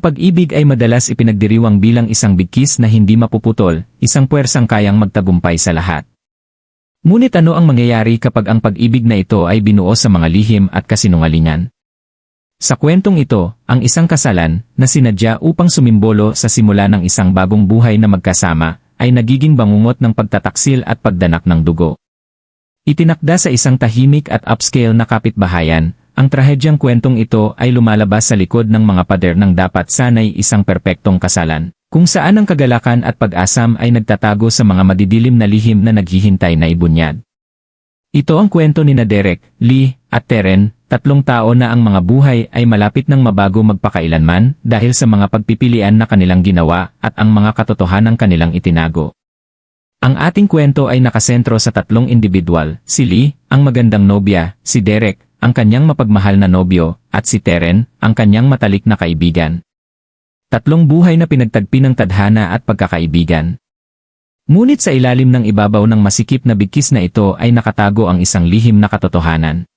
pag-ibig ay madalas ipinagdiriwang bilang isang bigkis na hindi mapuputol, isang puwersang kayang magtagumpay sa lahat. Ngunit ano ang mangyayari kapag ang pag-ibig na ito ay binuo sa mga lihim at kasinungalingan? Sa kwentong ito, ang isang kasalan, na sinadya upang sumimbolo sa simula ng isang bagong buhay na magkasama, ay nagiging bangungot ng pagtataksil at pagdanak ng dugo. Itinakda sa isang tahimik at upscale na kapitbahayan, ang trahedyang kwentong ito ay lumalabas sa likod ng mga pader ng dapat sanay isang perpektong kasalan, kung saan ang kagalakan at pag-asam ay nagtatago sa mga madidilim na lihim na naghihintay na ibunyad. Ito ang kwento ni Derek, Lee, at Terren, tatlong tao na ang mga buhay ay malapit ng mabago magpakailanman dahil sa mga pagpipilian na kanilang ginawa at ang mga katotohanang kanilang itinago. Ang ating kwento ay nakasentro sa tatlong individual, si Lee, ang magandang nobya, si Derek, ang kanyang mapagmahal na nobyo, at si Terren, ang kanyang matalik na kaibigan. Tatlong buhay na pinagtagpi ng tadhana at pagkakaibigan. Ngunit sa ilalim ng ibabaw ng masikip na bigkis na ito ay nakatago ang isang lihim na katotohanan.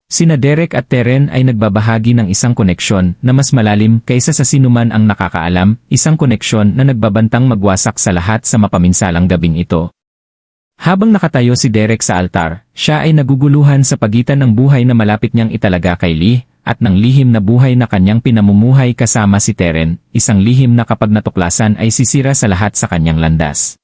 Sina Derek at Terren ay nagbabahagi ng isang koneksyon na mas malalim kaysa sa sinuman ang nakakaalam, isang koneksyon na nagbabantang magwasak sa lahat sa mapaminsalang gabing ito. Habang nakatayo si Derek sa altar, siya ay naguguluhan sa pagitan ng buhay na malapit niyang italaga kay Lee, at ng lihim na buhay na kanyang pinamumuhay kasama si Terren, isang lihim na kapag natuklasan ay sisira sa lahat sa kanyang landas.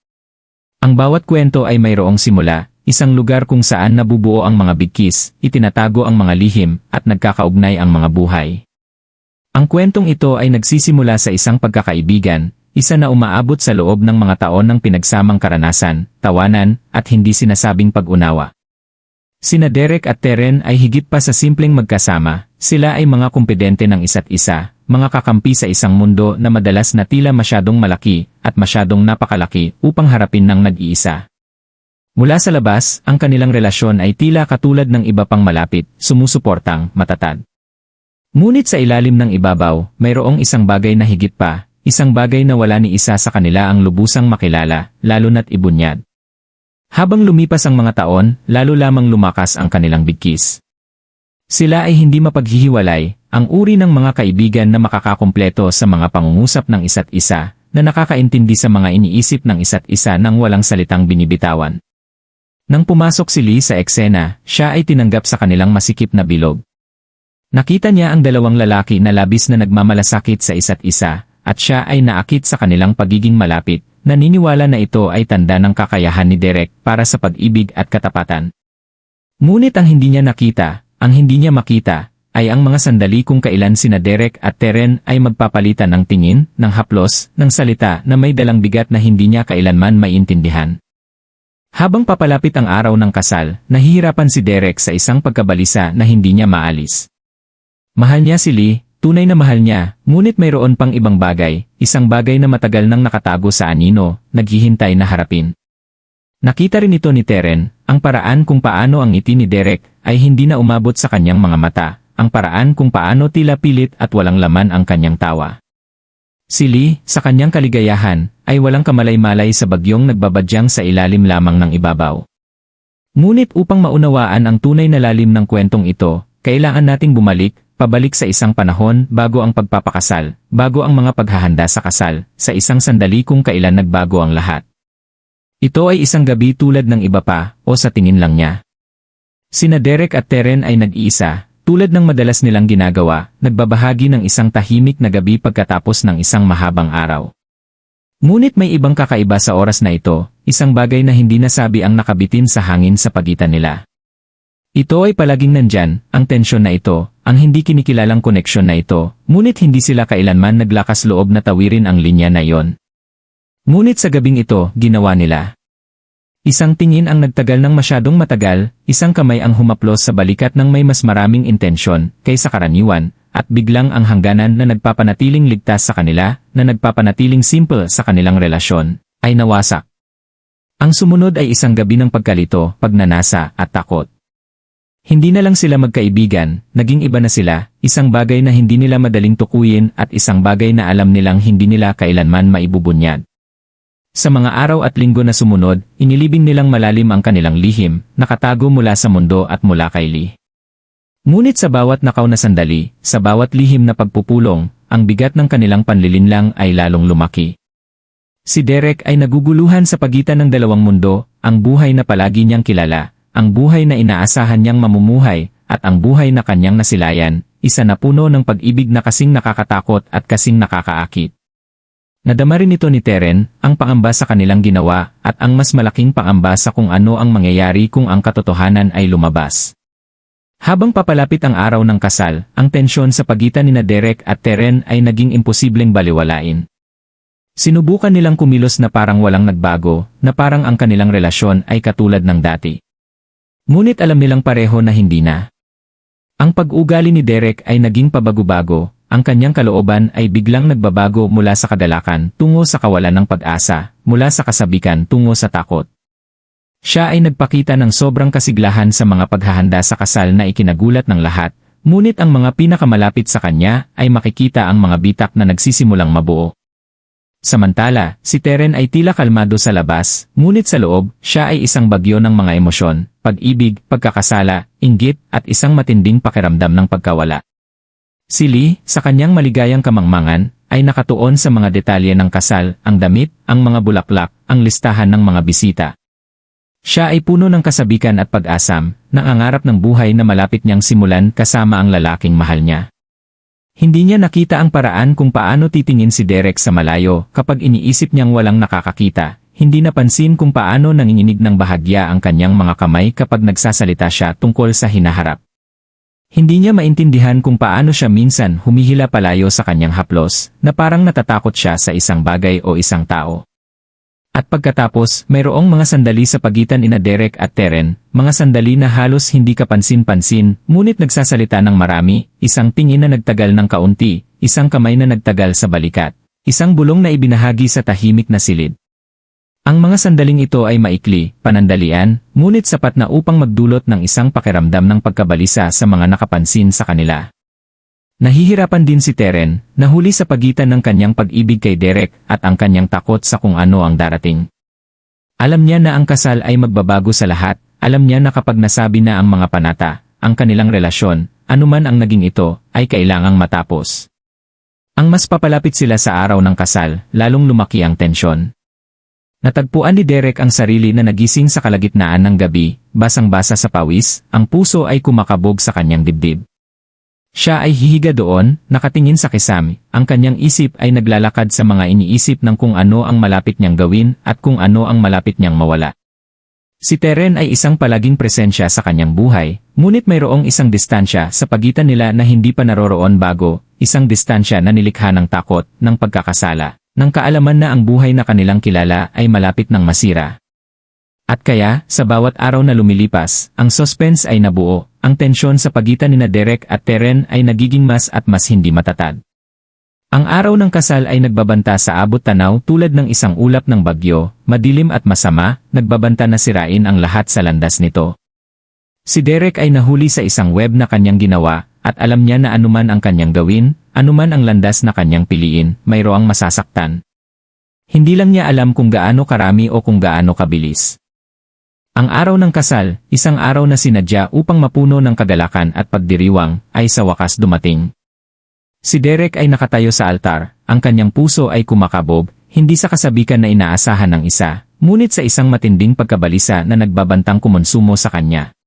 Ang bawat kwento ay mayroong simula, isang lugar kung saan nabubuo ang mga bigkis, itinatago ang mga lihim, at nagkakaugnay ang mga buhay. Ang kwentong ito ay nagsisimula sa isang pagkakaibigan, isa na umaabot sa loob ng mga taon ng pinagsamang karanasan, tawanan, at hindi sinasabing pag-unawa. Sina Derek at Terren ay higit pa sa simpleng magkasama, sila ay mga kumpidente ng isa't isa, mga kakampi sa isang mundo na madalas na tila masyadong malaki at masyadong napakalaki upang harapin ng nag-iisa. Mula sa labas, ang kanilang relasyon ay tila katulad ng iba pang malapit, sumusuportang, matatag. Ngunit sa ilalim ng ibabaw, mayroong isang bagay na higit pa, isang bagay na wala ni isa sa kanila ang lubusang makilala, lalo na't ibunyad. Habang lumipas ang mga taon, lalo lamang lumakas ang kanilang bigkis. Sila ay hindi mapaghihiwalay, ang uri ng mga kaibigan na makakakumpleto sa mga pangungusap ng isa't isa, na nakakaintindi sa mga iniisip ng isa't isa nang walang salitang binibitawan. Nang pumasok si Lee sa eksena, siya ay tinanggap sa kanilang masikip na bilog. Nakita niya ang dalawang lalaki na labis na nagmamalasakit sa isa't isa, at siya ay naakit sa kanilang pagiging malapit, naniniwala na ito ay tanda ng kakayahan ni Derek para sa pag-ibig at katapatan. Ngunit ang hindi niya nakita, ang hindi niya makita, ay ang mga sandali kung kailan sina Derek at Terren ay magpapalitan ng tingin, ng haplos, ng salita na may dalang bigat na hindi niya kailanman maiintindihan. Habang papalapit ang araw ng kasal, nahihirapan si Derek sa isang pagkabalisa na hindi niya maalis. Mahal niya si Lee, tunay na mahal niya, ngunit mayroon pang ibang bagay, isang bagay na matagal nang nakatago sa anino, naghihintay na harapin. Nakita rin ito ni Terren, ang paraan kung paano ang ngiti ni Derek ay hindi na umabot sa kanyang mga mata, ang paraan kung paano tila pilit at walang laman ang kanyang tawa. Si Lee, sa kanyang kaligayahan, ay walang kamalay-malay sa bagyong nagbabadyang sa ilalim lamang ng ibabaw. Ngunit upang maunawaan ang tunay na lalim ng kwentong ito, kailangan nating pabalik sa isang panahon bago ang pagpapakasal, bago ang mga paghahanda sa kasal, sa isang sandali kung kailan nagbago ang lahat. Ito ay isang gabi tulad ng iba pa, o sa tingin lang niya. Sina Derek at Terren ay nag-iisa, tulad ng madalas nilang ginagawa, nagbabahagi ng isang tahimik na gabi pagkatapos ng isang mahabang araw. Ngunit may ibang kakaiba sa oras na ito, isang bagay na hindi nasabi ang nakabitin sa hangin sa pagitan nila. Ito ay palaging nandyan, ang tensyon na ito, ang hindi kinikilalang koneksyon na ito, ngunit hindi sila kailanman naglakas loob na tawirin ang linya na iyon. Ngunit sa gabing ito, ginawa nila. Isang tingin ang nagtagal ng masyadong matagal, isang kamay ang humaplos sa balikat ng may mas maraming intensyon kaysa karaniwan, at biglang ang hangganan na nagpapanatiling ligtas sa kanila, na nagpapanatiling simple sa kanilang relasyon, ay nawasak. Ang sumunod ay isang gabi ng pagkalito, pagnanasa, at takot. Hindi na lang sila magkaibigan, naging iba na sila, isang bagay na hindi nila madaling tukuyin at isang bagay na alam nilang hindi nila kailanman maibubunyad. Sa mga araw at linggo na sumunod, inilibing nilang malalim ang kanilang lihim, nakatago mula sa mundo at mula kay Lee. Ngunit sa bawat nakaw na sandali, sa bawat lihim na pagpupulong, ang bigat ng kanilang panlilinlang ay lalong lumaki. Si Derek ay naguguluhan sa pagitan ng dalawang mundo, ang buhay na palagi niyang kilala, ang buhay na inaasahan niyang mamumuhay, at ang buhay na kanyang nasilayan, isa na puno ng pag-ibig na kasing nakakatakot at kasing nakakaakit. Nadama rin ito ni Teren, ang pangamba sa kanilang ginawa, at ang mas malaking pangamba sa kung ano ang mangyayari kung ang katotohanan ay lumabas. Habang papalapit ang araw ng kasal, ang tensyon sa pagitan nina Derek at Teren ay naging imposibleng baliwalain. Sinubukan nilang kumilos na parang walang nagbago, na parang ang kanilang relasyon ay katulad ng dati. Ngunit alam nilang pareho na hindi na. Ang pag-ugali ni Derek ay naging pabago-bago, ang kanyang kalooban ay biglang nagbabago mula sa kagalakan tungo sa kawalan ng pag-asa, mula sa kasabikan tungo sa takot. Siya ay nagpakita ng sobrang kasiglahan sa mga paghahanda sa kasal na ikinagulat ng lahat, ngunit ang mga pinakamalapit sa kanya ay makikita ang mga bitak na nagsisimulang mabuo. Samantala, si Teren ay tila kalmado sa labas, ngunit sa loob, siya ay isang bagyo ng mga emosyon, pag-ibig, pagkakasala, inggit, at isang matinding pakiramdam ng pagkawala. Si Lee, sa kanyang maligayang kamangmangan, ay nakatuon sa mga detalye ng kasal, ang damit, ang mga bulaklak, ang listahan ng mga bisita. Siya ay puno ng kasabikan at pag-asam, nangangarap ng buhay na malapit niyang simulan kasama ang lalaking mahal niya. Hindi niya nakita ang paraan kung paano titingin si Derek sa malayo kapag iniisip niyang walang nakakakita, hindi napansin kung paano nanginginig ng bahagya ang kanyang mga kamay kapag nagsasalita siya tungkol sa hinaharap. Hindi niya maintindihan kung paano siya minsan humihila palayo sa kanyang haplos, na parang natatakot siya sa isang bagay o isang tao. At pagkatapos, mayroong mga sandali sa pagitan ina Derek at Teren, mga sandali na halos hindi kapansin-pansin, ngunit nagsasalita ng marami, isang tingin na nagtagal ng kaunti, isang kamay na nagtagal sa balikat, isang bulong na ibinahagi sa tahimik na silid. Ang mga sandaling ito ay maikli, panandalian, ngunit sapat na upang magdulot ng isang pakiramdam ng pagkabalisa sa mga nakapansin sa kanila. Nahihirapan din si Teren, nahuli sa pagitan ng kanyang pag-ibig kay Derek at ang kanyang takot sa kung ano ang darating. Alam niya na ang kasal ay magbabago sa lahat, alam niya na kapag nasabi na ang mga panata, ang kanilang relasyon, anuman ang naging ito, ay kailangang matapos. Ang mas papalapit sila sa araw ng kasal, lalong lumaki ang tensyon. Natagpuan ni Derek ang sarili na nagising sa kalagitnaan ng gabi, basang-basa sa pawis, ang puso ay kumakabog sa kanyang dibdib. Siya ay hihiga doon, nakatingin sa kisame, ang kanyang isip ay naglalakad sa mga iniisip ng kung ano ang malapit niyang gawin at kung ano ang malapit niyang mawala. Si Teren ay isang palaging presensya sa kanyang buhay, ngunit mayroong isang distansya sa pagitan nila na hindi pa naroroon bago, isang distansya na nilikha ng takot, ng pagkakasala, ng kaalaman na ang buhay na kanilang kilala ay malapit ng masira. At kaya, sa bawat araw na lumilipas, ang suspense ay nabuo, ang tensyon sa pagitan nina Derek at Teren ay nagiging mas at mas hindi matatag. Ang araw ng kasal ay nagbabanta sa abot tanaw tulad ng isang ulap ng bagyo, madilim at masama, nagbabanta na sirain ang lahat sa landas nito. Si Derek ay nahuli sa isang web na kanyang ginawa, at alam niya na anuman ang kanyang gawin, anuman ang landas na kanyang piliin, mayroong masasaktan. Hindi lang niya alam kung gaano karami o kung gaano kabilis. Ang araw ng kasal, isang araw na sinadya upang mapuno ng kagalakan at pagdiriwang, ay sa wakas dumating. Si Derek ay nakatayo sa altar, ang kanyang puso ay kumakabog, hindi sa kasabikan na inaasahan ng isa, ngunit sa isang matinding pagkabalisa na nagbabantang kumonsumo sa kanya.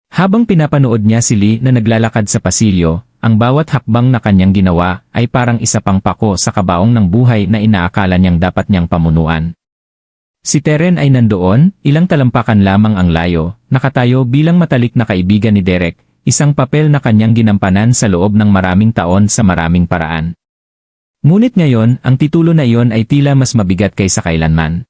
Habang pinapanood niya si Lee na naglalakad sa pasilyo, ang bawat hakbang na kanyang ginawa ay parang isa pang pako sa kabaong ng buhay na inaakala niyang dapat niyang pamunuan. Si Teren ay nandoon, ilang talampakan lamang ang layo, nakatayo bilang matalik na kaibigan ni Derek, isang papel na kanyang ginampanan sa loob ng maraming taon sa maraming paraan. Ngunit ngayon, ang titulo na iyon ay tila mas mabigat kaysa kailanman.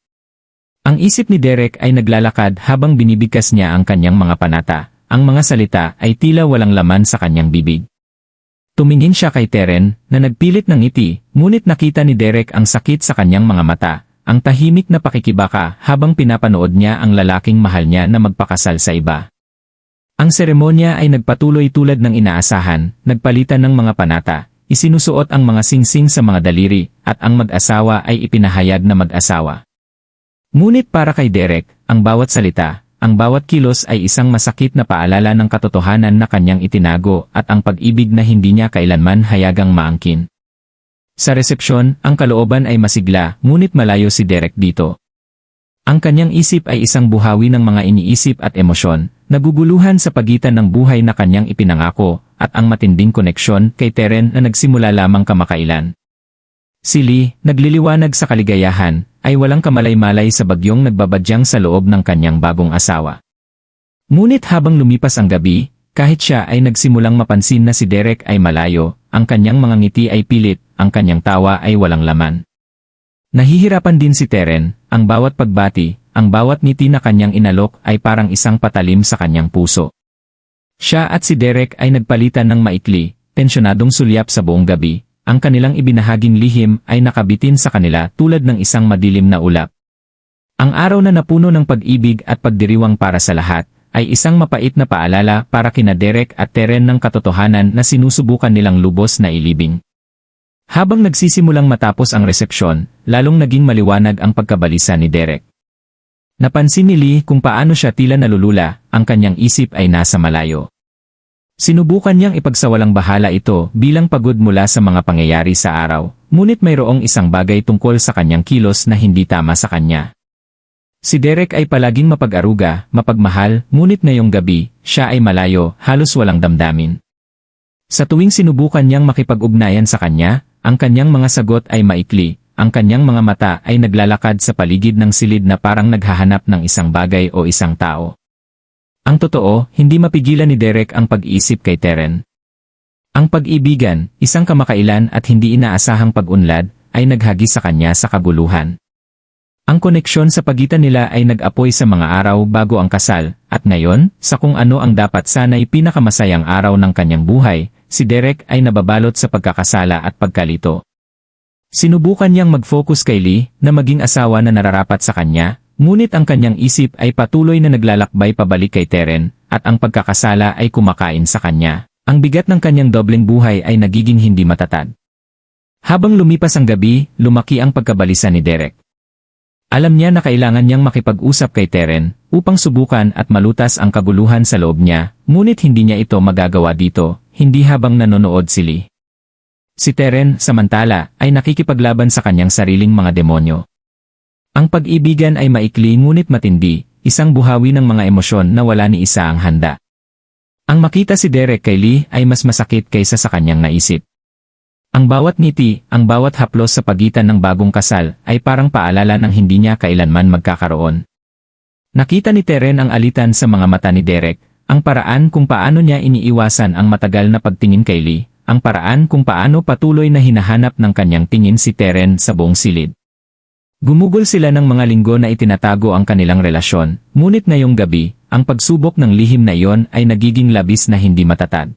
Ang isip ni Derek ay naglalakad habang binibigkas niya ang kanyang mga panata, ang mga salita ay tila walang laman sa kanyang bibig. Tumingin siya kay Teren, na nagpilit ng ngiti, ngunit nakita ni Derek ang sakit sa kanyang mga mata, ang tahimik na pakikibaka habang pinapanood niya ang lalaking mahal niya na magpakasal sa iba. Ang seremonya ay nagpatuloy tulad ng inaasahan, nagpalitan ng mga panata, isinusuot ang mga singsing sa mga daliri, at ang mag-asawa ay ipinahayag na mag-asawa. Ngunit para kay Derek, ang bawat salita, ang bawat kilos ay isang masakit na paalala ng katotohanan na kanyang itinago at ang pag-ibig na hindi niya kailanman hayagang maangkin. Sa resepsyon, ang kalooban ay masigla, ngunit malayo si Derek dito. Ang kanyang isip ay isang buhawi ng mga iniisip at emosyon, naguguluhan sa pagitan ng buhay na kanyang ipinangako, at ang matinding koneksyon kay Teren na nagsimula lamang kamakailan. Si Lee, nagliliwanag sa kaligayahan, ay walang kamalay-malay sa bagyong nagbabadyang sa loob ng kanyang bagong asawa. Ngunit habang lumipas ang gabi, kahit siya ay nagsimulang mapansin na si Derek ay malayo, ang kanyang mga ngiti ay pilit, ang kanyang tawa ay walang laman. Nahihirapan din si Teren, ang bawat pagbati, ang bawat ngiti na kanyang inalok ay parang isang patalim sa kanyang puso. Siya at si Derek ay nagpalitan ng maikli, tensyonadong sulyap sa buong gabi, ang kanilang ibinahaging lihim ay nakabitin sa kanila tulad ng isang madilim na ulap. Ang araw na napuno ng pag-ibig at pagdiriwang para sa lahat, ay isang mapait na paalala para kina Derek at Teren ng katotohanan na sinusubukan nilang lubos na ilibing. Habang nagsisimulang matapos ang resepsyon, lalong naging maliwanag ang pagkabalisa ni Derek. Napansin ni Lee kung paano siya tila nalulula, ang kanyang isip ay nasa malayo. Sinubukan niyang ipagsawalang bahala ito bilang pagod mula sa mga pangyayari sa araw, ngunit mayroong isang bagay tungkol sa kanyang kilos na hindi tama sa kanya. Si Derek ay palaging mapag-aruga, mapagmahal, ngunit ngayong gabi, siya ay malayo, halos walang damdamin. Sa tuwing sinubukan niyang makipag-ugnayan sa kanya, ang kanyang mga sagot ay maikli, ang kanyang mga mata ay naglalakad sa paligid ng silid na parang naghahanap ng isang bagay o isang tao. Ang totoo, hindi mapigilan ni Derek ang pag-iisip kay Teren. Ang pag-ibigan, isang kamakailan at hindi inaasahang pag-unlad, ay naghagi sa kanya sa kaguluhan. Ang koneksyon sa pagitan nila ay nag-apoy sa mga araw bago ang kasal, at ngayon, sa kung ano ang dapat sana'y pinakamasayang araw ng kanyang buhay, si Derek ay nababalot sa pagkakasala at pagkalito. Sinubukan niyang mag-focus kay Lee na maging asawa na nararapat sa kanya, ngunit ang kanyang isip ay patuloy na naglalakbay pabalik kay Teren, at ang pagkakasala ay kumakain sa kanya. Ang bigat ng kanyang dobleng buhay ay nagiging hindi matatag. Habang lumipas ang gabi, lumaki ang pagkabalisa ni Derek. Alam niya na kailangan niyang makipag-usap kay Teren upang subukan at malutas ang kaguluhan sa loob niya, ngunit hindi niya ito magagawa dito, hindi habang nanonood si Lee. Si Teren, samantala, ay nakikipaglaban sa kanyang sariling mga demonyo. Ang pag-ibigan ay maikli ngunit matindi, isang buhawi ng mga emosyon na wala ni isa ang handa. Ang makita si Derek kay Lee ay mas masakit kaysa sa kanyang naisip. Ang bawat ngiti, ang bawat haplos sa pagitan ng bagong kasal, ay parang paalala ng hindi niya kailanman magkakaroon. Nakita ni Teren ang alitan sa mga mata ni Derek, ang paraan kung paano niya iniiwasan ang matagal na pagtingin kay Lee, ang paraan kung paano patuloy na hinahanap ng kanyang tingin si Teren sa buong silid. Gumugol sila ng mga linggo na itinatago ang kanilang relasyon, ngunit ngayong gabi, ang pagsubok ng lihim na iyon ay nagiging labis na hindi matatag.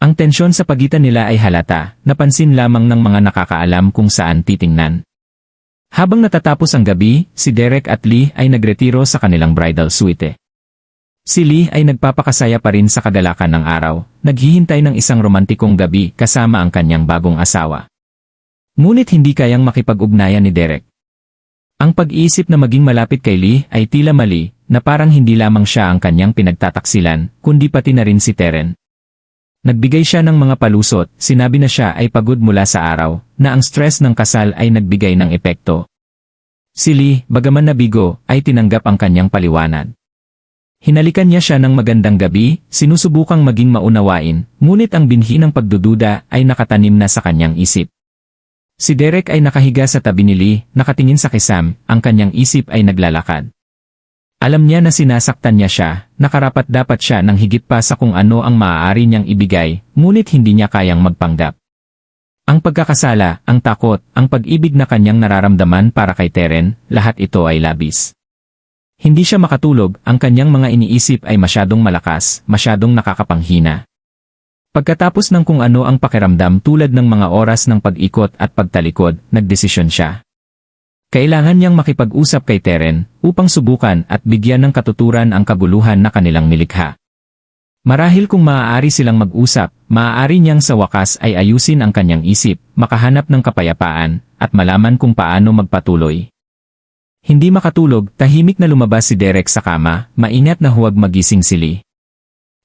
Ang tensyon sa pagitan nila ay halata, napansin lamang ng mga nakakaalam kung saan titingnan. Habang natatapos ang gabi, si Derek at Lee ay nagretiro sa kanilang bridal suite. Si Lee ay nagpapakasaya pa rin sa kagalakan ng araw, naghihintay ng isang romantikong gabi kasama ang kanyang bagong asawa. Ngunit hindi kayang makipag-ugnayan ni Derek. Ang pag-iisip na maging malapit kay Lee ay tila mali, na parang hindi lamang siya ang kanyang pinagtataksilan, kundi pati na rin si Teren. Nagbigay siya ng mga palusot, sinabi na siya ay pagod mula sa araw, na ang stress ng kasal ay nagbigay ng epekto. Si Lee, bagaman nabigo, ay tinanggap ang kanyang paliwanag. Hinalikan niya siya ng magandang gabi, sinusubukang maging maunawain, ngunit ang binhi ng pagdududa ay nakatanim na sa kanyang isip. Si Derek ay nakahiga sa tabi ni Lee, nakatingin sa kisam, ang kanyang isip ay naglalakad. Alam niya na sinasaktan niya siya, nakarapat dapat siya ng higit pa sa kung ano ang maaari niyang ibigay, ngunit hindi niya kayang magpanggap. Ang pagkakasala, ang takot, ang pag-ibig na kanyang nararamdaman para kay Teren, lahat ito ay labis. Hindi siya makatulog, ang kanyang mga iniisip ay masyadong malakas, masyadong nakakapanghina. Pagkatapos ng kung ano ang pakiramdam tulad ng mga oras ng pag-ikot at pagtalikod, nagdesisyon siya. Kailangan niyang makipag-usap kay Teren upang subukan at bigyan ng katuturan ang kaguluhan na kanilang nilikha. Marahil kung maaari silang mag-usap, maaari niyang sa wakas ay ayusin ang kanyang isip, makahanap ng kapayapaan, at malaman kung paano magpatuloy. Hindi makatulog, tahimik na lumabas si Derek sa kama, maingat na huwag magising si Lee.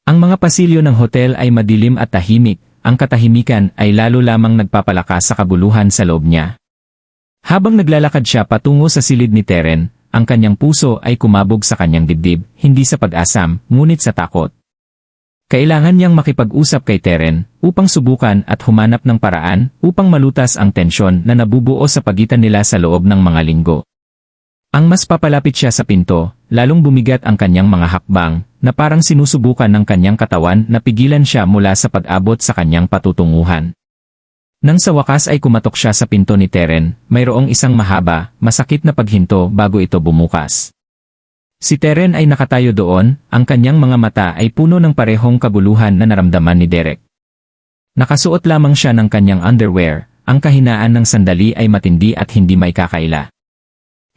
Ang mga pasilyo ng hotel ay madilim at tahimik, ang katahimikan ay lalo lamang nagpapalakas sa kabuluhan sa loob niya. Habang naglalakad siya patungo sa silid ni Teren, ang kanyang puso ay kumabog sa kanyang dibdib, hindi sa pag-asam, ngunit sa takot. Kailangan niyang makipag-usap kay Teren upang subukan at humanap ng paraan upang malutas ang tensyon na nabubuo sa pagitan nila sa loob ng mga linggo. Ang mas papalapit siya sa pinto, lalong bumigat ang kanyang mga hakbang, na parang sinusubukan ng kanyang katawan na pigilan siya mula sa pag-abot sa kanyang patutunguhan. Nang sa wakas ay kumatok siya sa pinto ni Teren, mayroong isang mahaba, masakit na paghinto bago ito bumukas. Si Teren ay nakatayo doon, ang kanyang mga mata ay puno ng parehong kabuluhan na naramdaman ni Derek. Nakasuot lamang siya ng kanyang underwear, ang kahinaan ng sandali ay matindi at hindi maikakaila.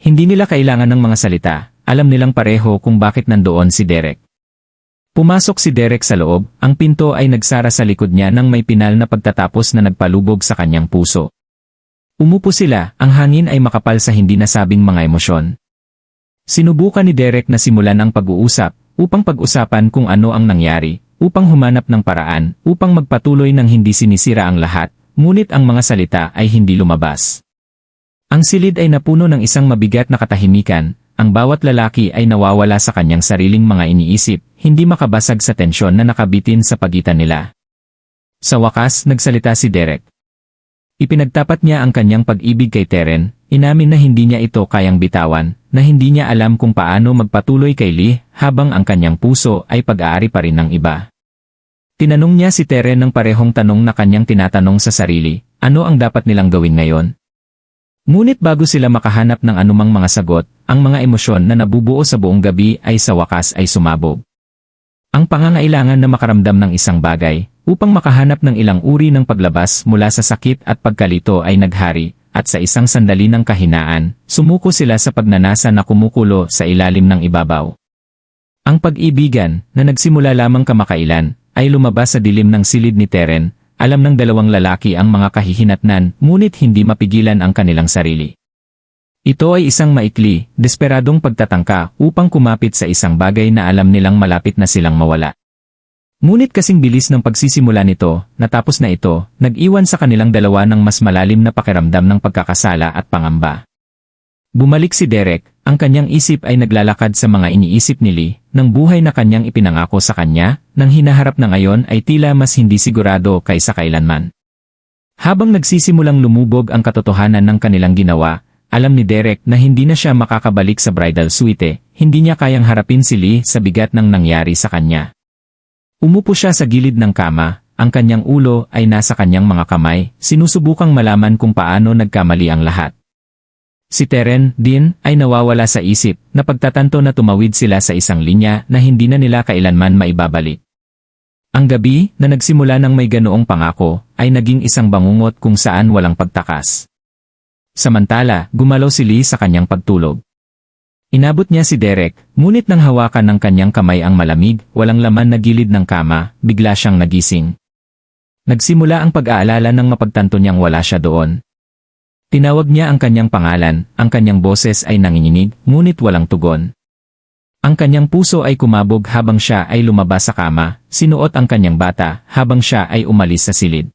Hindi nila kailangan ng mga salita, alam nilang pareho kung bakit nandoon si Derek. Pumasok si Derek sa loob, ang pinto ay nagsara sa likod niya nang may pinal na pagtatapos na nagpalubog sa kanyang puso. Umupo sila, ang hangin ay makapal sa hindi nasabing mga emosyon. Sinubukan ni Derek na simulan ang pag-uusap, upang pag-usapan kung ano ang nangyari, upang humanap ng paraan, upang magpatuloy ng hindi sinisira ang lahat, ngunit ang mga salita ay hindi lumabas. Ang silid ay napuno ng isang mabigat na katahimikan, ang bawat lalaki ay nawawala sa kanyang sariling mga iniisip, hindi makabasag sa tensyon na nakabitin sa pagitan nila. Sa wakas, nagsalita si Derek. Ipinagtapat niya ang kanyang pag-ibig kay Teren, inamin na hindi niya ito kayang bitawan, na hindi niya alam kung paano magpatuloy kay Lee, habang ang kanyang puso ay pag-aari pa rin ng iba. Tinanong niya si Teren ng parehong tanong na kanyang tinatanong sa sarili, ano ang dapat nilang gawin ngayon? Ngunit bago sila makahanap ng anumang mga sagot, ang mga emosyon na nabubuo sa buong gabi ay sa wakas ay sumabog. Ang pangangailangan na makaramdam ng isang bagay, upang makahanap ng ilang uri ng paglabas mula sa sakit at pagkalito ay naghari, at sa isang sandali ng kahinaan, sumuko sila sa pagnanasa na kumukulo sa ilalim ng ibabaw. Ang pag-ibigan, na nagsimula lamang kamakailan, ay lumabas sa dilim ng silid ni Teren. Alam ng dalawang lalaki ang mga kahihinatnan, ngunit hindi mapigilan ang kanilang sarili. Ito ay isang maikli, desperadong pagtatangka upang kumapit sa isang bagay na alam nilang malapit na silang mawala. Ngunit kasing bilis ng pagsisimula nito, natapos na ito, nag-iwan sa kanilang dalawa ng mas malalim na pakiramdam ng pagkakasala at pangamba. Bumalik si Derek, ang kanyang isip ay naglalakad sa mga iniisip ni Lee, ng buhay na kanyang ipinangako sa kanya, nang hinaharap na ngayon ay tila mas hindi sigurado kaysa kailanman. Habang nagsisimulang lumubog ang katotohanan ng kanilang ginawa, alam ni Derek na hindi na siya makakabalik sa bridal suite, hindi niya kayang harapin si Lee sa bigat ng nangyari sa kanya. Umupo siya sa gilid ng kama, ang kanyang ulo ay nasa kanyang mga kamay, sinusubukang malaman kung paano nagkamali ang lahat. Si Teren, din, ay nawawala sa isip, na pagtatanto na tumawid sila sa isang linya na hindi na nila kailanman maibabalik. Ang gabi, na nagsimula ng may ganoong pangako, ay naging isang bangungot kung saan walang pagtakas. Samantala, gumalaw si Lee sa kanyang pagtulog. Inabot niya si Derek, ngunit nang hawakan ng kanyang kamay ang malamig, walang laman na gilid ng kama, bigla siyang nagising. Nagsimula ang pag-aalala nang mapagtanto niyang wala siya doon. Tinawag niya ang kanyang pangalan, ang kanyang boses ay nanginginig, ngunit walang tugon. Ang kanyang puso ay kumabog habang siya ay lumabas sa kama, sinuot ang kanyang bata habang siya ay umalis sa silid.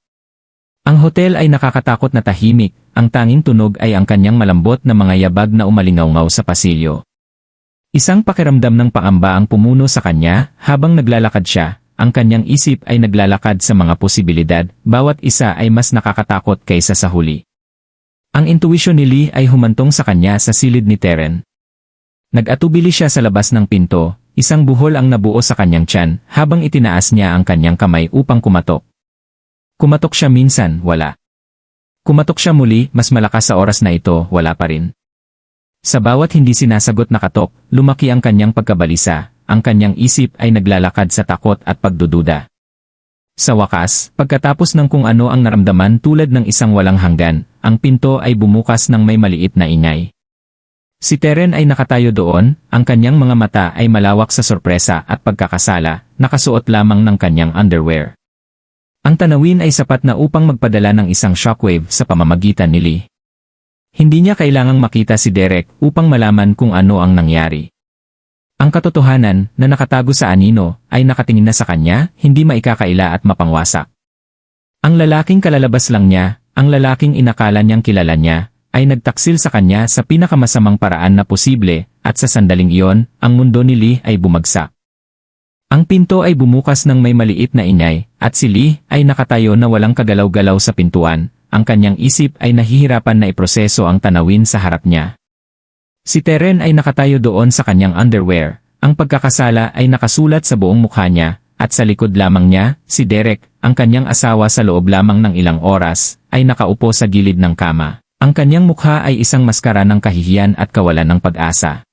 Ang hotel ay nakakatakot na tahimik, ang tanging tunog ay ang kanyang malambot na mga yabag na umalingaw-ngaw sa pasilyo. Isang pakiramdam ng pangamba ang pumuno sa kanya habang naglalakad siya, ang kanyang isip ay naglalakad sa mga posibilidad, bawat isa ay mas nakakatakot kaysa sa huli. Ang intuwisyon ni Lee ay humantong sa kanya sa silid ni Teren. Nag-atubili siya sa labas ng pinto, isang buhol ang nabuo sa kanyang tiyan habang itinaas niya ang kanyang kamay upang kumatok. Kumatok siya minsan, wala. Kumatok siya muli, mas malakas sa oras na ito, wala pa rin. Sa bawat hindi sinasagot na katok, lumaki ang kanyang pagkabalisa, ang kanyang isip ay naglalakad sa takot at pagdududa. Sa wakas, pagkatapos ng kung ano ang naramdaman tulad ng isang walang hanggan, ang pinto ay bumukas ng may maliit na ingay. Si Teren ay nakatayo doon, ang kanyang mga mata ay malawak sa sorpresa at pagkakasala, nakasuot lamang ng kanyang underwear. Ang tanawin ay sapat na upang magpadala ng isang shockwave sa pamamagitan ni Lee. Hindi niya kailangang makita si Derek upang malaman kung ano ang nangyari. Ang katotohanan na nakatago sa anino ay nakatingin na sa kanya, hindi maikakaila at mapangwasak. Ang lalaking kalalabas lang niya, ang lalaking inakala niyang kilala niya, ay nagtaksil sa kanya sa pinakamasamang paraan na posible, at sa sandaling iyon, ang mundo ni Lee ay bumagsak. Ang pinto ay bumukas ng may maliit na ingay, at si Lee ay nakatayo na walang kagalaw-galaw sa pintuan, ang kanyang isip ay nahihirapan na iproseso ang tanawin sa harap niya. Si Teren ay nakatayo doon sa kanyang underwear, ang pagkakasala ay nakasulat sa buong mukha niya, at sa likod lamang niya, si Derek, ang kanyang asawa sa loob lamang ng ilang oras, ay nakaupo sa gilid ng kama. Ang kanyang mukha ay isang maskara ng kahihiyan at kawalan ng pag-asa.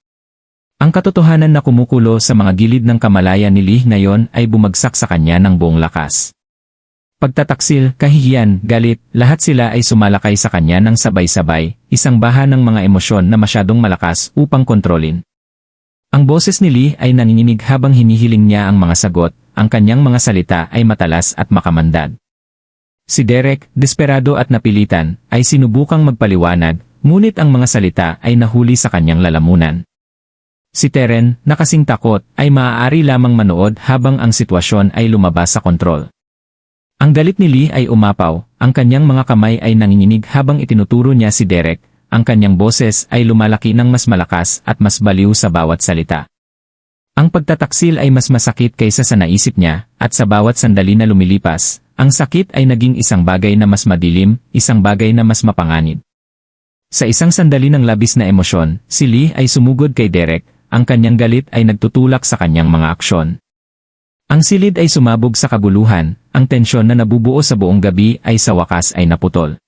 Ang katotohanan na kumukulo sa mga gilid ng kamalayan ni Lee ngayon ay bumagsak sa kanya ng buong lakas. Pagtataksil, kahihiyan, galit, lahat sila ay sumalakay sa kanya ng sabay-sabay, isang baha ng mga emosyon na masyadong malakas upang kontrolin. Ang boses ni Lee ay nanginginig habang hinihiling niya ang mga sagot, ang kanyang mga salita ay matalas at makamandad. Si Derek, desperado at napilitan, ay sinubukang magpaliwanag, ngunit ang mga salita ay nahuli sa kanyang lalamunan. Si Teren, na kasing takot, ay maaari lamang manood habang ang sitwasyon ay lumabas sa kontrol. Ang galit ni Lee ay umapaw, ang kanyang mga kamay ay nanginginig habang itinuturo niya si Derek, ang kanyang boses ay lumalaki ng mas malakas at mas baliw sa bawat salita. Ang pagtataksil ay mas masakit kaysa sa naisip niya, at sa bawat sandali na lumilipas, ang sakit ay naging isang bagay na mas madilim, isang bagay na mas mapanganib. Sa isang sandali ng labis na emosyon, si Lee ay sumugod kay Derek, ang kanyang galit ay nagtutulak sa kanyang mga aksyon. Ang silid ay sumabog sa kaguluhan, ang tensyon na nabubuo sa buong gabi ay sa wakas ay naputol.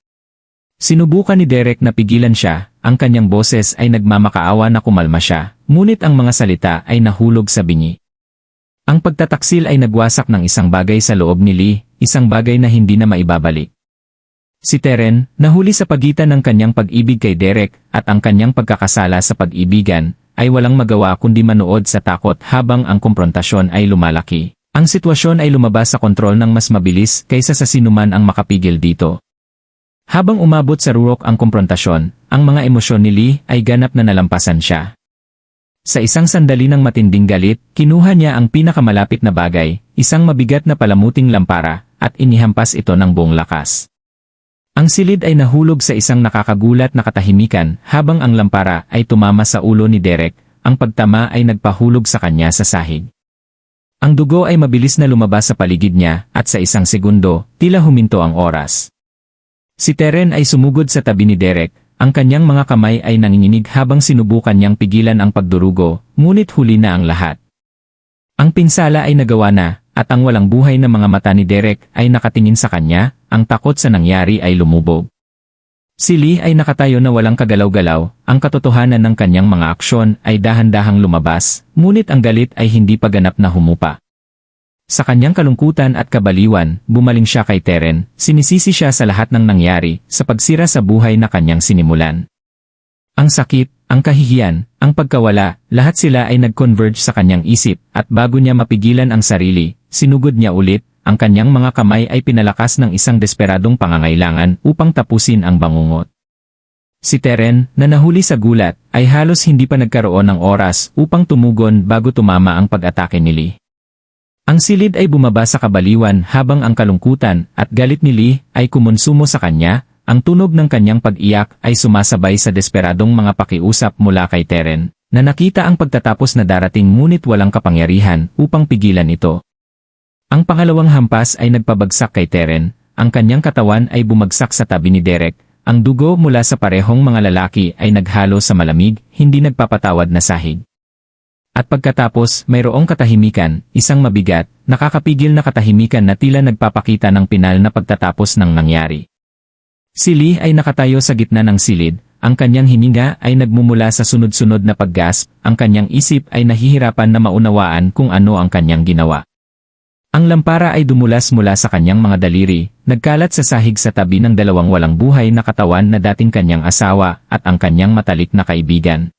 Sinubukan ni Derek na pigilan siya, ang kanyang boses ay nagmamakaawa na kumalma siya, ngunit ang mga salita ay nahulog sa bingi. Ang pagtataksil ay nagwasak ng isang bagay sa loob ni Lee, isang bagay na hindi na maibabalik. Si Teren, nahuli sa pagitan ng kanyang pag-ibig kay Derek at ang kanyang pagkakasala sa pag-ibigan, ay walang magawa kundi manood sa takot habang ang komprontasyon ay lumalaki. Ang sitwasyon ay lumabas sa kontrol ng mas mabilis kaysa sa sinuman ang makapigil dito. Habang umabot sa rurok ang komprontasyon, ang mga emosyon ni Lee ay ganap na nalampasan siya. Sa isang sandali ng matinding galit, kinuha niya ang pinakamalapit na bagay, isang mabigat na palamuting lampara, at inihampas ito ng buong lakas. Ang silid ay nahulog sa isang nakakagulat na katahimikan habang ang lampara ay tumama sa ulo ni Derek, ang pagtama ay nagpahulog sa kanya sa sahig. Ang dugo ay mabilis na lumabas sa paligid niya at sa isang segundo, tila huminto ang oras. Si Teren ay sumugod sa tabi ni Derek, ang kanyang mga kamay ay nanginginig habang sinubukan niyang pigilan ang pagdurugo, ngunit huli na ang lahat. Ang pinsala ay nagawa na, at ang walang buhay na mga mata ni Derek ay nakatingin sa kanya, ang takot sa nangyari ay lumubog. Si Lee ay nakatayo na walang kagalaw-galaw, ang katotohanan ng kanyang mga aksyon ay dahan-dahang lumabas, ngunit ang galit ay hindi pa ganap na humupa. Sa kanyang kalungkutan at kabaliwan, bumaling siya kay Teren, sinisisi siya sa lahat ng nangyari, sa pagsira sa buhay na kanyang sinimulan. Ang sakit, ang kahihiyan, ang pagkawala, lahat sila ay nag-converge sa kanyang isip, at bago niya mapigilan ang sarili, sinugod niya ulit, ang kanyang mga kamay ay pinalakas ng isang desperadong pangangailangan upang tapusin ang bangungot. Si Teren, na nahuli sa gulat, ay halos hindi pa nagkaroon ng oras upang tumugon bago tumama ang pag-atake ni Lee. Ang silid ay bumaba sa kabaliwan habang ang kalungkutan at galit ni Lee ay kumonsumo sa kanya, ang tunog ng kanyang pag-iyak ay sumasabay sa desperadong mga pakiusap mula kay Teren, na nakita ang pagtatapos na darating ngunit walang kapangyarihan upang pigilan ito. Ang pangalawang hampas ay nagpabagsak kay Teren, ang kanyang katawan ay bumagsak sa tabi ni Derek, ang dugo mula sa parehong mga lalaki ay naghalo sa malamig, hindi nagpapatawad na sahig. At pagkatapos, mayroong katahimikan, isang mabigat, nakakapigil na katahimikan na tila nagpapakita ng pinal na pagtatapos ng nangyari. Si Lee ay nakatayo sa gitna ng silid, ang kanyang hininga ay nagmumula sa sunod-sunod na paggasp, ang kanyang isip ay nahihirapan na maunawaan kung ano ang kanyang ginawa. Ang lampara ay dumulas mula sa kanyang mga daliri, nagkalat sa sahig sa tabi ng dalawang walang buhay na katawan na dating kanyang asawa at ang kanyang matalik na kaibigan.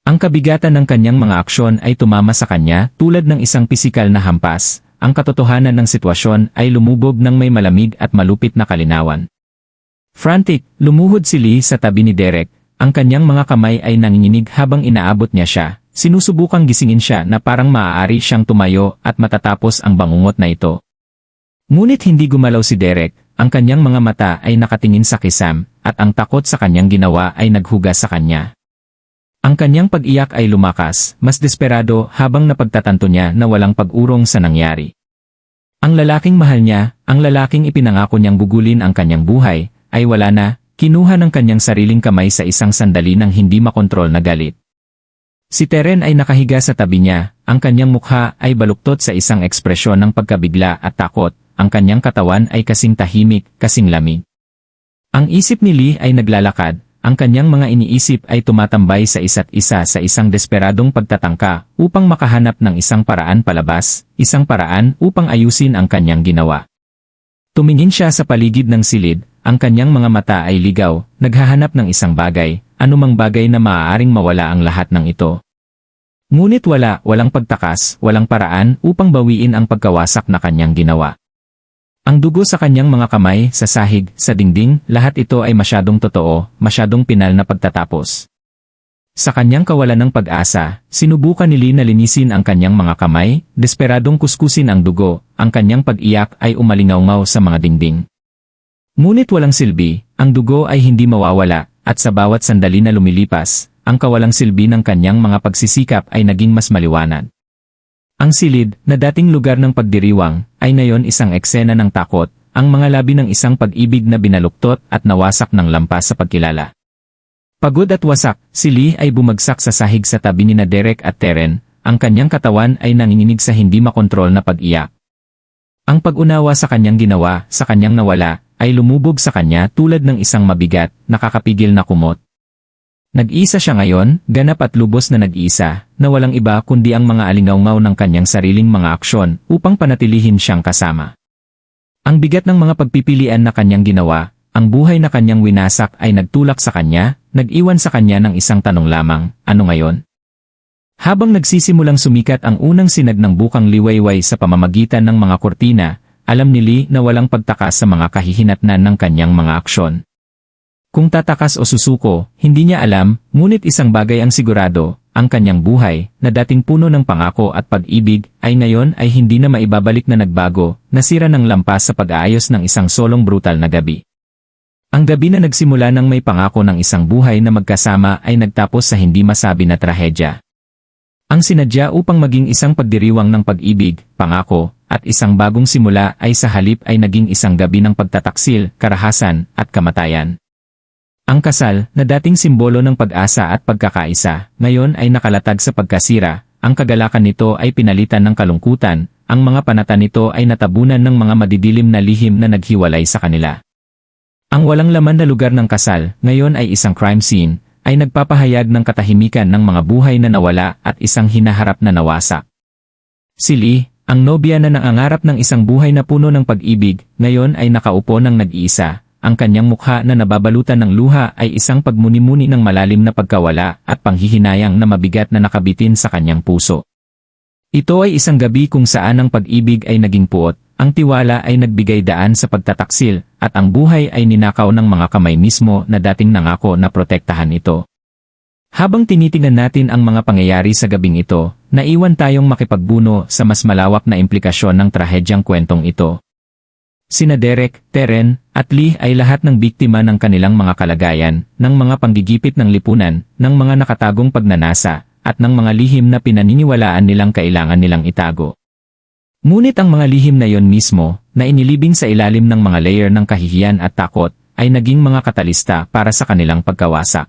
Ang kabigatan ng kanyang mga aksyon ay tumama sa kanya tulad ng isang pisikal na hampas, ang katotohanan ng sitwasyon ay lumubog ng may malamig at malupit na kalinawan. Frantic, lumuhod si Lee sa tabi ni Derek, ang kanyang mga kamay ay nanginginig habang inaabot niya siya, sinusubukang gisingin siya na parang maaari siyang tumayo at matatapos ang bangungot na ito. Ngunit hindi gumalaw si Derek, ang kanyang mga mata ay nakatingin sa kisam, at ang takot sa kanyang ginawa ay naghugas sa kanya. Ang kanyang pag-iyak ay lumakas, mas desperado habang napagtatanto niya na walang pag-urong sa nangyari. Ang lalaking mahal niya, ang lalaking ipinangako niyang gugulin ang kanyang buhay, ay wala na, kinuha ng kanyang sariling kamay sa isang sandali ng hindi makontrol na galit. Si Teren ay nakahiga sa tabi niya, ang kanyang mukha ay baluktot sa isang ekspresyon ng pagkabigla at takot, ang kanyang katawan ay kasing tahimik, kasing lamig. Ang isip ni Lee ay naglalakad, ang kanyang mga iniisip ay tumatambay sa isa't isa sa isang desperadong pagtatangka upang makahanap ng isang paraan palabas, isang paraan upang ayusin ang kanyang ginawa. Tumingin siya sa paligid ng silid, ang kanyang mga mata ay ligaw, naghahanap ng isang bagay, anumang bagay na maaaring mawala ang lahat ng ito. Ngunit walang pagtakas, walang paraan upang bawiin ang pagkawasak na kanyang ginawa. Ang dugo sa kanyang mga kamay, sa sahig, sa dingding, lahat ito ay masyadong totoo, masyadong pinal na pagtatapos. Sa kanyang kawalan ng pag-asa, sinubukan ni Lee na linisin ang kanyang mga kamay, desperadong kuskusin ang dugo, ang kanyang pag-iyak ay umalingaw sa mga dingding. Ngunit walang silbi, ang dugo ay hindi mawawala, at sa bawat sandali na lumilipas, ang kawalang silbi ng kanyang mga pagsisikap ay naging mas maliwanag. Ang silid, na dating lugar ng pagdiriwang, ay ngayon isang eksena ng takot, ang mga labi ng isang pag-ibig na binaluktot at nawasak ng lampas sa pagkilala. Pagod at wasak, si Lee ay bumagsak sa sahig sa tabi ni Derek at Teren, ang kanyang katawan ay nanginginig sa hindi makontrol na pag-iyak. Ang pag-unawa sa kanyang ginawa, sa kanyang nawala, ay lumubog sa kanya tulad ng isang mabigat, nakakapigil na kumot. Nag-iisa siya ngayon, ganap at lubos na nag-iisa, na walang iba kundi ang mga alingawngaw ng kanyang sariling mga aksyon upang panatilihin siyang kasama. Ang bigat ng mga pagpipilian na kanyang ginawa, ang buhay na kanyang winasak ay nagtulak sa kanya, nag-iwan sa kanya ng isang tanong lamang, ano ngayon? Habang nagsisimulang sumikat ang unang sinag ng bukang liwayway sa pamamagitan ng mga kortina, alam ni Lee na walang pagtakas sa mga kahihinatnan ng kanyang mga aksyon. Kung tatakas o susuko, hindi niya alam, ngunit isang bagay ang sigurado, ang kanyang buhay, na dating puno ng pangako at pag-ibig, ay ngayon ay hindi na maibabalik na nagbago, nasira ng lampas sa pag-aayos ng isang solong brutal na gabi. Ang gabi na nagsimula ng may pangako ng isang buhay na magkasama ay nagtapos sa hindi masabi na trahedya. Ang sinadya upang maging isang pagdiriwang ng pag-ibig, pangako, at isang bagong simula ay sa halip ay naging isang gabi ng pagtataksil, karahasan, at kamatayan. Ang kasal, na dating simbolo ng pag-asa at pagkakaisa, ngayon ay nakalatag sa pagkasira, ang kagalakan nito ay pinalitan ng kalungkutan, ang mga panata nito ay natabunan ng mga madidilim na lihim na naghiwalay sa kanila. Ang walang laman na lugar ng kasal, ngayon ay isang crime scene, ay nagpapahayag ng katahimikan ng mga buhay na nawala at isang hinaharap na nawasak. Si Lee, ang nobya na nangangarap ng isang buhay na puno ng pag-ibig, ngayon ay nakaupo ng nag-iisa. Ang kanyang mukha na nababalutan ng luha ay isang pagmuni-muni ng malalim na pagkawala at panghihinayang na mabigat na nakabitin sa kanyang puso. Ito ay isang gabi kung saan ang pag-ibig ay naging puot, ang tiwala ay nagbigay daan sa pagtataksil, at ang buhay ay ninakaw ng mga kamay mismo na dating nangako na protektahan ito. Habang tinitingnan natin ang mga pangyayari sa gabing ito, naiwan tayong makipagbuno sa mas malawak na implikasyon ng trahedyang kwentong ito. Sina Derek, Teren, at Lee ay lahat ng biktima ng kanilang mga kalagayan, ng mga panggigipit ng lipunan, ng mga nakatagong pagnanasa, at ng mga lihim na pinaniniwalaan nilang kailangan nilang itago. Ngunit ang mga lihim na yon mismo, na inilibing sa ilalim ng mga layer ng kahihiyan at takot, ay naging mga katalista para sa kanilang pagkawasak.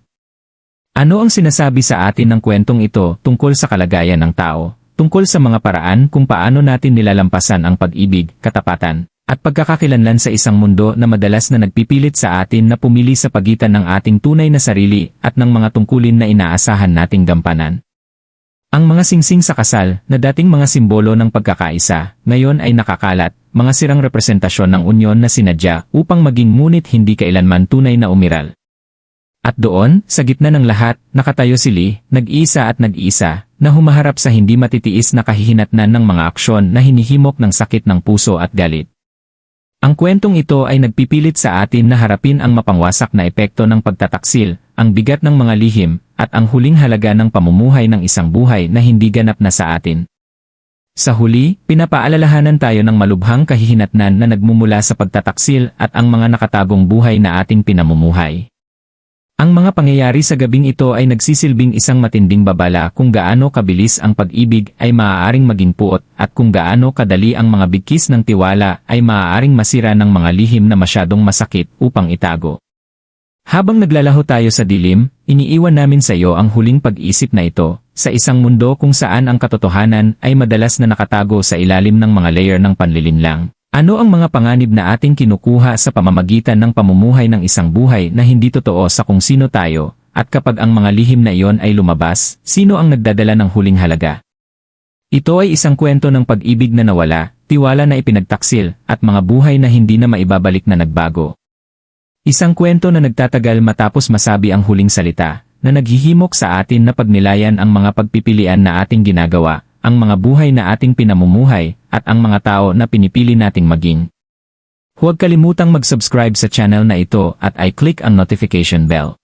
Ano ang sinasabi sa atin ng kwentong ito tungkol sa kalagayan ng tao, tungkol sa mga paraan kung paano natin nilalampasan ang pag-ibig, katapatan, at pagkakakilanlan sa isang mundo na madalas na nagpipilit sa atin na pumili sa pagitan ng ating tunay na sarili at ng mga tungkulin na inaasahan nating gampanan? Ang mga singsing sa kasal, na dating mga simbolo ng pagkakaisa, ngayon ay nakakalat, mga sirang representasyon ng unyon na sinadya upang maging ngunit hindi kailanman tunay na umiral. At doon, sa gitna ng lahat, nakatayo si Lee, nag-iisa at nag-iisa, na humaharap sa hindi matitiis na kahihinatnan ng mga aksyon na hinihimok ng sakit ng puso at galit. Ang kwentong ito ay nagpipilit sa atin na harapin ang mapangwasak na epekto ng pagtataksil, ang bigat ng mga lihim, at ang huling halaga ng pamumuhay ng isang buhay na hindi ganap na sa atin. Sa huli, pinapaalalahanan tayo ng malubhang kahihinatnan na nagmumula sa pagtataksil at ang mga nakatagong buhay na ating pinamumuhay. Ang mga pangyayari sa gabing ito ay nagsisilbing isang matinding babala kung gaano kabilis ang pag-ibig ay maaaring maging puot at kung gaano kadali ang mga bigkis ng tiwala ay maaaring masira ng mga lihim na masyadong masakit upang itago. Habang naglalaho tayo sa dilim, iniiwan namin sa iyo ang huling pag-iisip na ito, sa isang mundo kung saan ang katotohanan ay madalas na nakatago sa ilalim ng mga layer ng panlilinlang. Ano ang mga panganib na ating kinukuha sa pamamagitan ng pamumuhay ng isang buhay na hindi totoo sa kung sino tayo, at kapag ang mga lihim na iyon ay lumabas, sino ang nagdadala ng huling halaga? Ito ay isang kwento ng pag-ibig na nawala, tiwala na ipinagtaksil, at mga buhay na hindi na maibabalik na nagbago. Isang kwento na nagtatagal matapos masabi ang huling salita, na naghihimok sa atin na pagnilayan ang mga pagpipilian na ating ginagawa, ang mga buhay na ating pinamumuhay, at ang mga tao na pinipili nating maging. Huwag kalimutang mag-subscribe sa channel na ito at i-click ang notification bell.